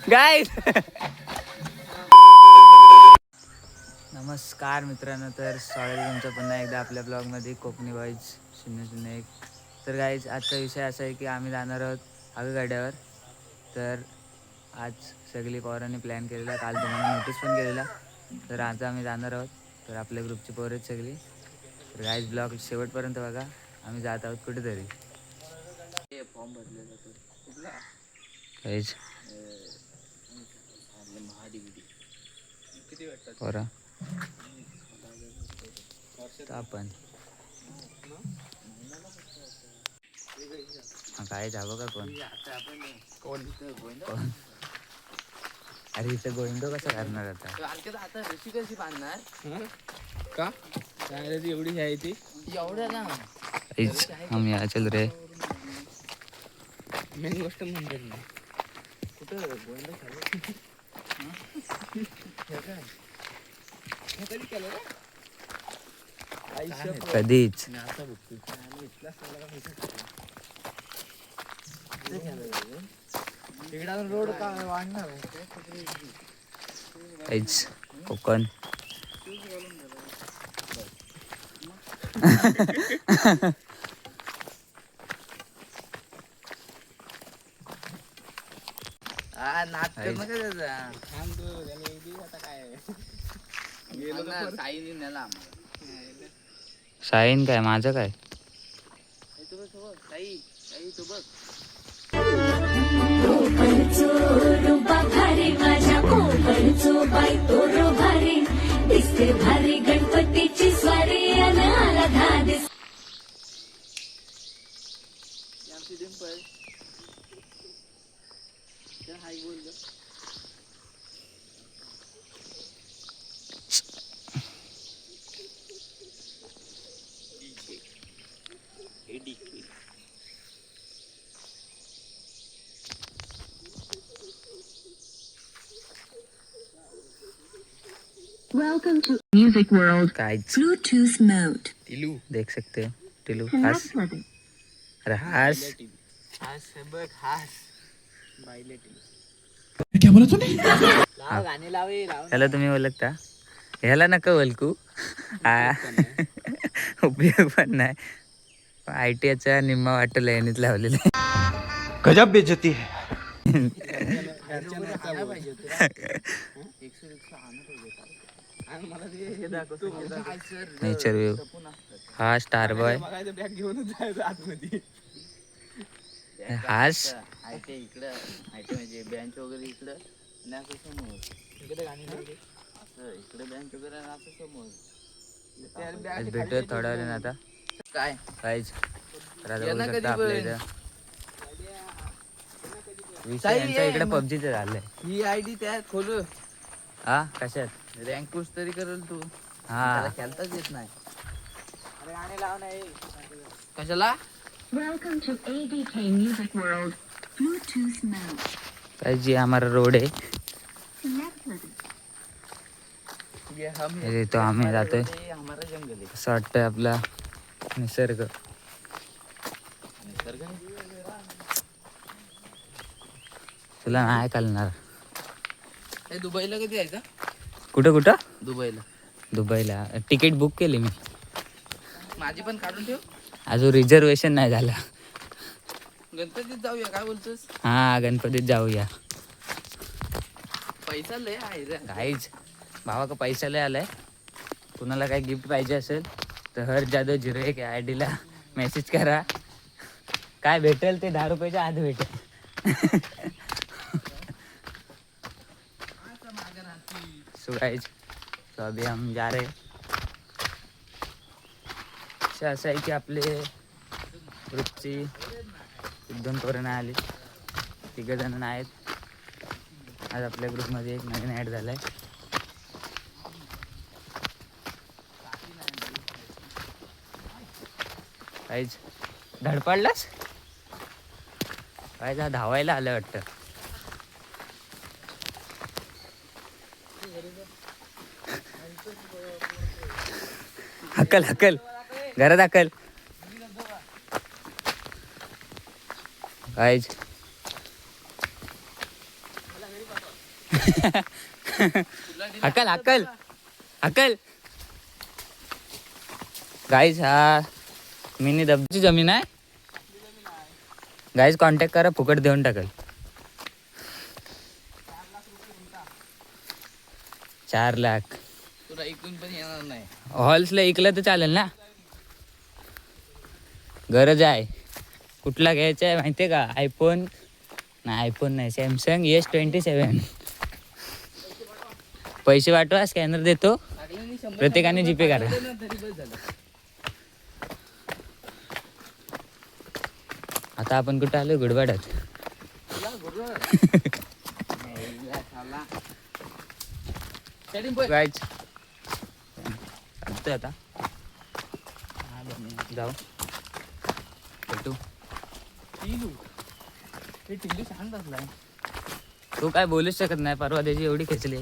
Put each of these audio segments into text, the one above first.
Guys नमस्कार मित्रांनो, तर स्वागत आहे तुमचं पुन्हा एकदा आपल्या ब्लॉगमध्ये कोकणी वाईज 001. तर गाईज आजचा विषय असा आहे की आम्ही जाणार आहोत आगगाड्यावर. तर आज सगळी पोरांनी प्लॅन केलेला, काल तुम्हाला नोटीस पण केलेला. तर आज आम्ही जाणार आहोत. तर आपल्या ग्रुपची पोरं आहेत सगळी. तर गाईज ब्लॉग शेवटपर्यंत बघा. आम्ही जात आहोत कुठेतरी. फॉर्म भरलेला कुठला गाईज किती वाटतं पोरा आपण काय जावं का कोण अरे इथं गोविंदो कसं करणार आता रशी कशी बांधणार का काय एवढी आहे ती एवढं ना हम या चल रे मेन गोष्ट म्हणजे ना कुठं गोविंदो कधीच रोड वाढणार कोकण साईन काय माझं काय भारी गणपतीची स्वारी आला धादिस Welcome to Music World. Bluetooth mode. टिलू देख सकते हो टिलू हास अरे हास क्या बोला तूने? ह्याला तुम्ही ओळखता ह्याला नका ओळखू उपयोग पण नाही ITचा निम्मा वाटलं यांनीच लावलेला आहे गजब बेइज्जती है. नेचर व्ह्यू हा स्टार बॉय हास इकडं म्हणजे बेंच वगैरे इकडं आणि असं समोर इकडे बेंच वगैरे असं समोर भेटूया थोड्या वेळाने आता काय काहीच आपल्या इथं विषय यांचा इकडे पबजीचं झालंय ही आयडी त्यात खोलू हा कशात रँक पुश तरी करेल तू हा खेळताच येत नाही कशाला Welcome to ADK Music World. Bluetooth mode. काय जी हमारा रोड आहे Connected. ये हम हे तो आम्ही जातोय ये हमारा जंगल है असं वाटतंय आपला निसर्ग निसर्ग तुला नाही कळणार हे दुबईला कधी यायचं कुठं कुठं दुबईला तिकीट बुक केली मी माझी पण काढून ठेव अजून रिझर्वेशन नाही झालं गणपतीत जाऊया काय बोलतोस हा गणपतीत जाऊया पैसा लय आहे रे काहीच भावा का पैसा लय आलाय कुणाला काही गिफ्ट पाहिजे असेल तर हर जादव 01 या ID ला मेसेज करा काय भेटेल ते 10 रुपयाच्या आत भेटेल सो गाइस तो अभी हम जा रहे असं आहे की आपले ग्रुपची 1-2 पोरं नाही आली 3 जण आहेत आज आपल्या ग्रुपमध्ये एक नवीन ॲड झालाय काहीच धडपडलास काय जा धावायला आलं वाटतं हकल हकल घरात हकल गाईज. हकल हकल हकल गाईज. हा मिनी धबधबची जमीन आहे गाईज. कॉन्टॅक्ट करा, फुकट देऊन टाकल. 4 लाख तुला ऐकून पण येणार नाही. हॉल्सला ऐकलं तर चालेल ना. गरज आहे. कुठला घ्यायचा आहे माहिती आहे का? आयफोन नाही सॅमसंग S27. पैसे पाठवा, स्कॅनर देतो, लागल्याने 100 प्रत्येकाने जीपे करा. पाठवले ना तरी बस झालं. आता आपण कुठं आलो? गुडबाडात. तुला बरोबर. नाही, या साला. Setting point. गाईज आता जाऊ भेटू. टिलू. हे टिल्लू छान बसलाय. तू काय बोलूच शकत नाही. परवा त्याची एवढी खेचली.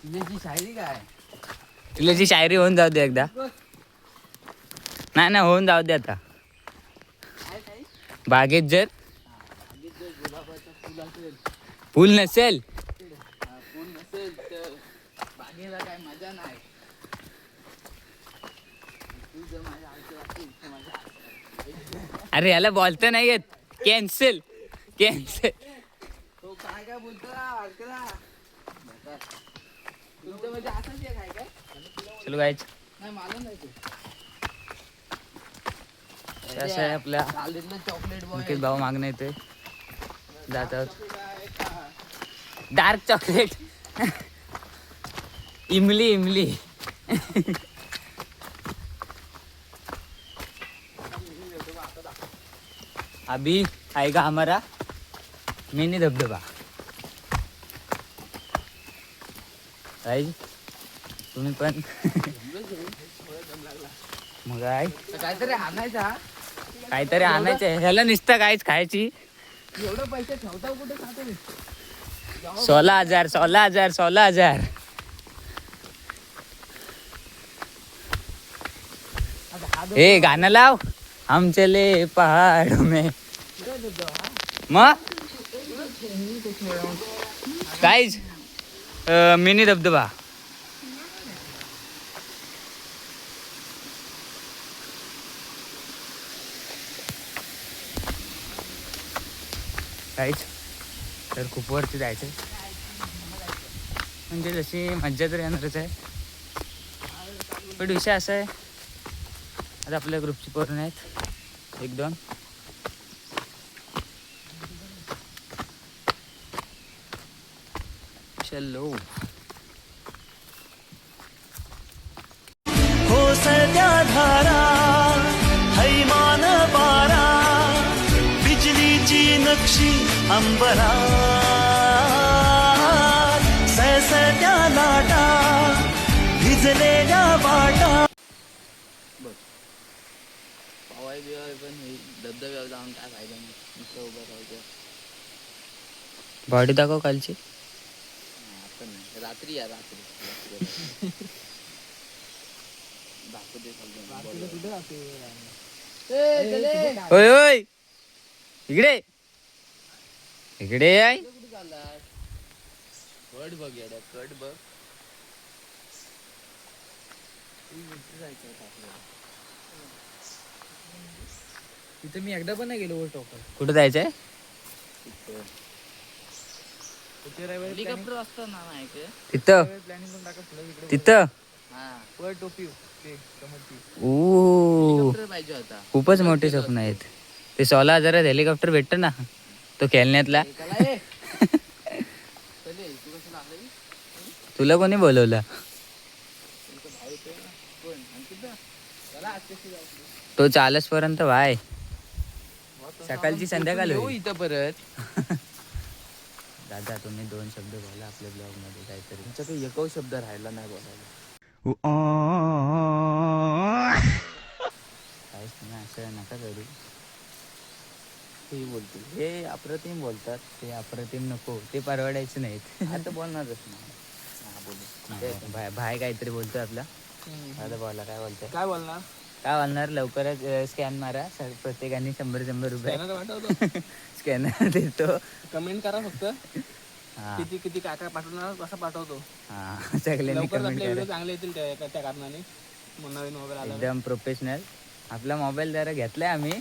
टिल्लूची शायरी काय? तिल्याची शायरी होऊन जाऊ दे एकदा. नाही होऊन जाऊ दे आता. काय काय? बागेत जर आधीच जर गुलाबाचा फुल असेल, फुल नसेल फुल नसेल तर बागेला काय मजा नाही. तू जर माझ्या आईचं असेल तर माझ्या आईचं. अरे याला बोलता नाही येत. कॅन्सल तो काय बोलतो अडकला. तुमचं म्हणजे असंच एक आहे काय? चलो गाईज. नाही मला नाही ते. असं आहे आपल्या चाललेलं चॉकलेट बॉय. अंकित भाऊ मागणं येते. जात आहोत. Dark chocolate. इमली अभी आएगा हमारा मिनी धबधबा. गाईज तुम्ही पण मग काय काहीतरी आणायचा. काहीतरी आणायचं ह्याला नुसतं काहीच खायची. एवढं पैसे ठेवता कुठे खातो मी? 16,000. ए गाणं लाव. हम चले पहाड़ों में. मग काहीच मिनी धबधबा. काहीच तर खूप वरती जायचं म्हणजे जशी मज्जा तर येणारच आहे. पण विषय असा आहे आता आपल्या ग्रुपची पोरं आहेत 1-2. चलो कोसळत्या धारा हैमान पारा बिजलीची नक्षी अंबरा सळसळत्या लाटा भिजलेल्या वाटा. पवाय बिवाय पण हे धबधब्यावर जाऊन काय फायदा नाही. नुसतं उभं राहायचं. बॉडी दाखव कालची. आता नाही, रात्री या रात्री. दाखवू दे ओय ओय इकडे आहे. कुठे चाललाय? कट बघ येड्या, कट बघ. तिथे मी एकदा पण नाही गेलो वर टॉपर. कुठं जायचंय? हेलिकॉप्टर असतं ना नाही ते. तिथं हा वर टोपी हेलिकॉप्टर पाहिजे होता. खूपच मोठे स्वप्न आहेत ते. 16,000 हेलिकॉप्टर भेटतं ना तो खेळण्यातला. चला ये. चले तू कसं लागलं? तुला कोणी बोलवलं? कोण अंकित दा? चला आज कशी जाऊ? तो 40 पर्यंत वाय सकाळची संध्याकाळ येऊ होईल. इथं परत. दादा तुम्ही 2 शब्द बोला आपल्या ब्लॉग मध्ये काहीतरी. तुमचा काही एकही शब्द राहिला नाही बोलायला. काहीच नाही असं नका करू. हे बोलतील. हे अप्रतिम बोलतात. ते अप्रतिम नको. ते परवडायचे नाहीत. आता बोलणारच नाही. भाई काहीतरी बोलतोय आपला. आता बोला काय बोलतोय. काय बोलणार? काय बोलणार लवकरच स्कॅन मारा प्रत्येकाने 100 रुपये स्कॅनर देतो. कमेंट करा फक्त हा किती किती काय काय पाठवणार कसं पाठवतो. हा सगळ्यांनी लवकरच कमेंट आपले करा. व्हिडिओ चांगले येतील त्या कारणाने. मग नवीन मोबाईल आला एकदम प्रोफेशनल. आपला मोबाईल जरा घेतलाय आम्ही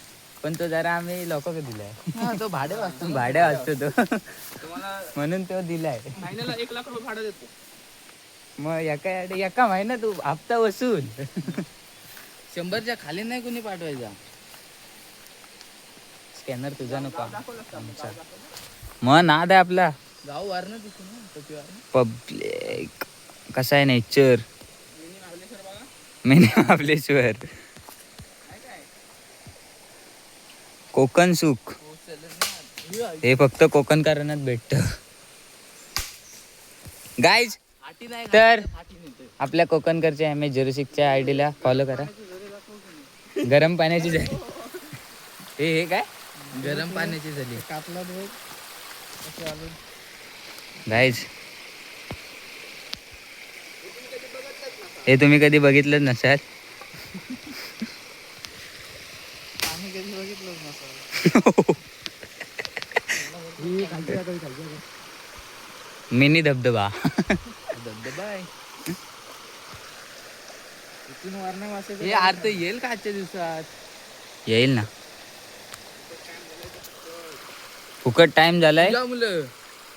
पण तो जरा आम्ही लोकांना दिलाय. तो भाडे वाचतो भाड्या असतो तो तुम्हाला म्हणून तो दिलाय. महिन्याला 1 लाख रुपये भाडं देतो. मग एका महिना तू हप्ता वसूल. 100च्या खाली नाही कोणी पाठवायचा. स्कॅनर तुझा नको आमचा. मग नाद आहे आपला. गाव वारणं दिसतो ना टोपीवर. पब्लिक कसा आहे नेचर. मिनी महाबलेश्वर कोकण सुख हे फक्त कोकणकारांनाच भेटत. गाईज तर आपल्या कोकणकरच्या MS06च्या ID ला फॉलो करा. गरम पाण्याची झाली. हे काय गरम पाण्याची झाली. गाईज हे तुम्ही कधी बघितलं नसाल. पाणी कधी बघितलंच नसतं. मिनी धबधबा. धबधबा आहे. इथून वारणं वाचायचं. हे अर्थ येईल का आजच्या दिवसात? येईल ना. फुकट टाइम झालाय. मुलं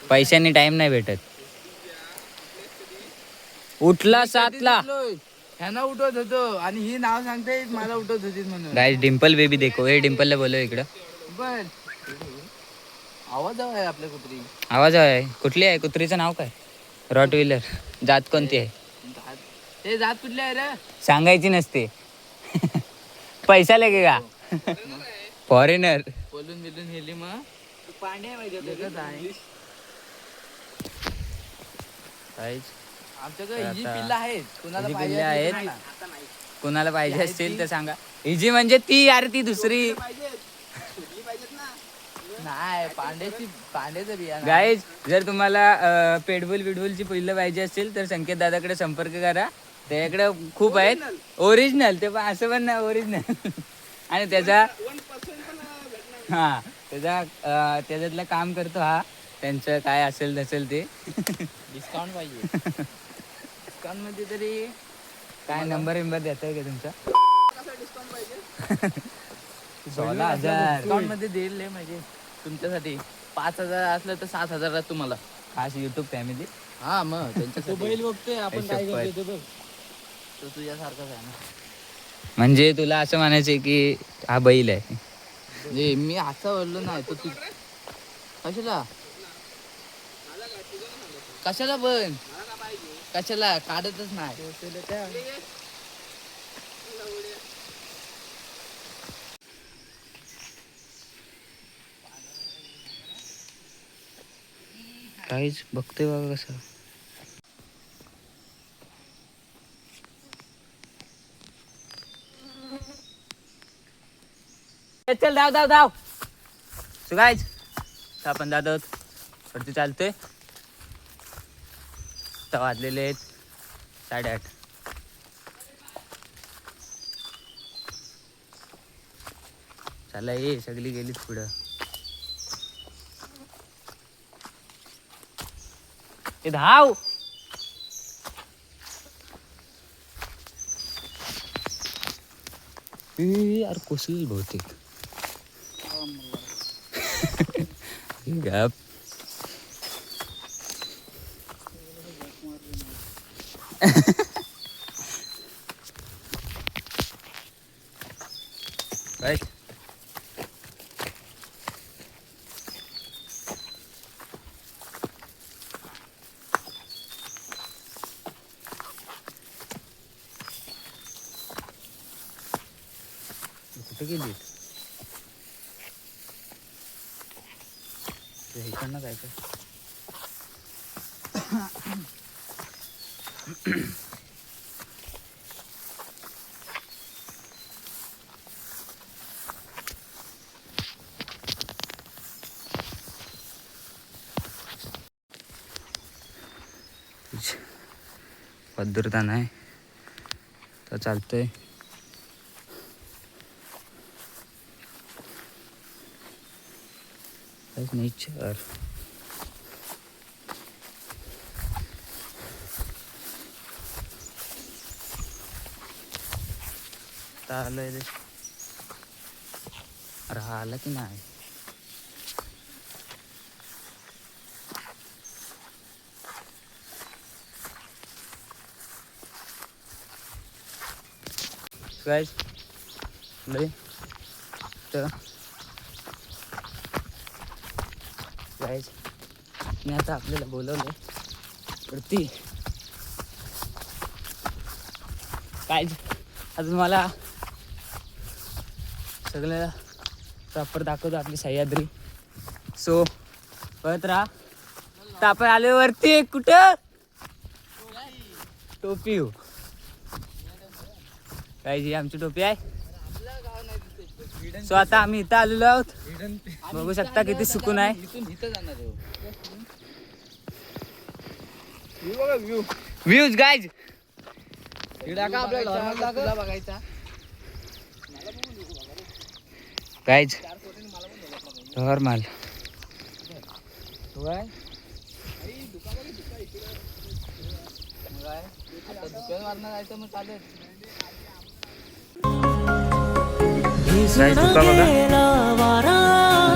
पैशाने टाइम नाही भेटत. उठला 7ला. ह्यांना उठवत होतो आणि ही नाव सांगते मला उठवत होती म्हणून. गाईज डिम्पल बेबी देखो. हे डिम्पलला बोलव इकडं. बर आवाज आहे आपल्या कुत्री. आवाज आहे. कुठली आहे कुत्रीचं नाव काय. Rottweiler. जात कोणती आहे. ते जात कुठले आहे रे. सांगायची नसते. पैसा लगे का. फॉरेनर. बोलून बिलून गेली मग पांड्या पाहिजे. आमच्याकडे ही पिल्ला आहेत. कुणाला ही पाहिजे पिल्ले असेल आहेत. तर सांगा. कुणाला पाहिजे असतील तर सांगा. इजी म्हणजे ती यार ती दुसरी. नाही पांड्याचं बियाणं. गाईज जर तुम्हाला पेडबुल बिडबुलची पिल्लं पाहिजे असतील तर संकेत दादाकडे संपर्क करा. त्याच्याकडे खूप आहेत. ओरिजिनल ते पण असं पण नाही ओरिजिनल. आणि त्याचा हा त्याच्यातलं काम करतो हा. त्यांचं काय असेल नसेल ते. डिस्काउंट पाहिजे. डिस्काउंट मध्ये तरी काय नंबर विंबर देताय का तुमचा. 16,000 डिस्काउंट मध्ये देईल लय म्हणजे तुमच्यासाठी. 5,000 असलं तर 7,000 तुम्हाला. खास युट्यूब फॅमिली. हा मग त्यांच्यासाठी. बैल बघतोय आपण काय शपथ. करतोय बघ. तो तुझ्यासारखाच आहे ना. म्हणजे तुला असं म्हणायचं की हा बैल आहे. म्हणजे मी असं बोललो नाही तर तू कशाला कशाला पण कशाला काढतच नाही. काहीच बघतोय बघा कसं. चल धाव धाव धाव. सो गाईज आपण जात आहोत. वरती चालतोय. आता वाजलेले आहेत 8:30. चला ये सगळी गेलीत पुढं. ते धाव. यार कोसळेल बहुतेक. गप. Right. कुठे गेली. इकडनं जायचं. पद्धरता नाही तर चालतंय. नेचर आलोय रे. अरे हा आला की नाही. गाइस तर गाइस मी आता आपल्याला बोलवलं वरती. काय आता तुम्हाला सगळं प्रॉपर दाखवतो आपली सह्याद्री. सो परत राहा. तर आपण आलो वरती. कुठं टोपी हो काय जी आमची टोपी आहे. सो आता आम्ही इथं आलेलो आहोत. बघू शकता किती सुकून आहे. Views guys guys normal guys धुका बघा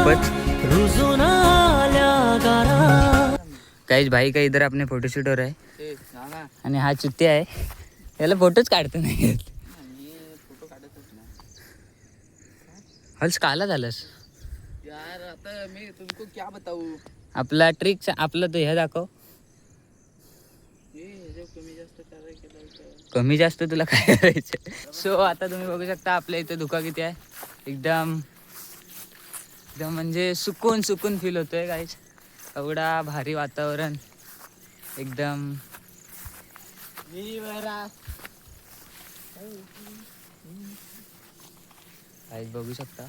खूपच. गाइज भाई का इधर अपने फोटोशूट हो रहा है आणि हा चित्ते आहे. याला फोटोच काढतो नाही. हल्स काला झालंस यार आता मी तुमको क्या बताऊ. आपला ट्रिक आपलं तो ह्या दाखव. कमी जास्त तुला काय करायचं. सो आता तुम्ही बघू शकता आपल्या इथे धुका किती आहे. एकदम एकदम म्हणजे सुकून सुकून फील होतोय गाईज. एवढा भारी वातावरण एकदम. गाईज बघू शकता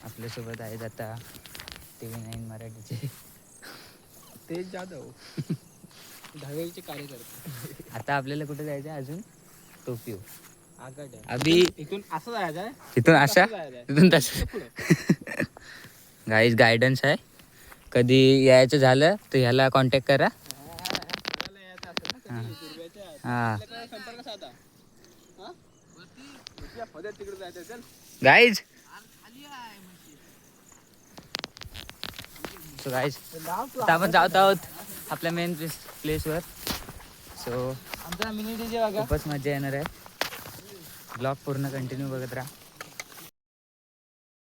आपल्यासोबत आहेत आता TV9 मराठीचे तेज जाधव दहावीचे कार्यकर्ते. आता आपल्याला कुठे जायचं आहे अजून. टोपियो आगड अभि इथून असं जायचं आहे. तिथून असा तिथून तसं. गाईज गायडन्स आहे. कधी यायचं झालं तर ह्याला कॉन्टॅक्ट करा. हां गाईज. सो गाईज आता आपण जात आहोत आपल्या मेन प्लेसवर. सो आमचा मिनी डीजे बघा. खूपच मजा येणार आहे. ब्लॉग पूर्ण कंटिन्यू बघत राहा.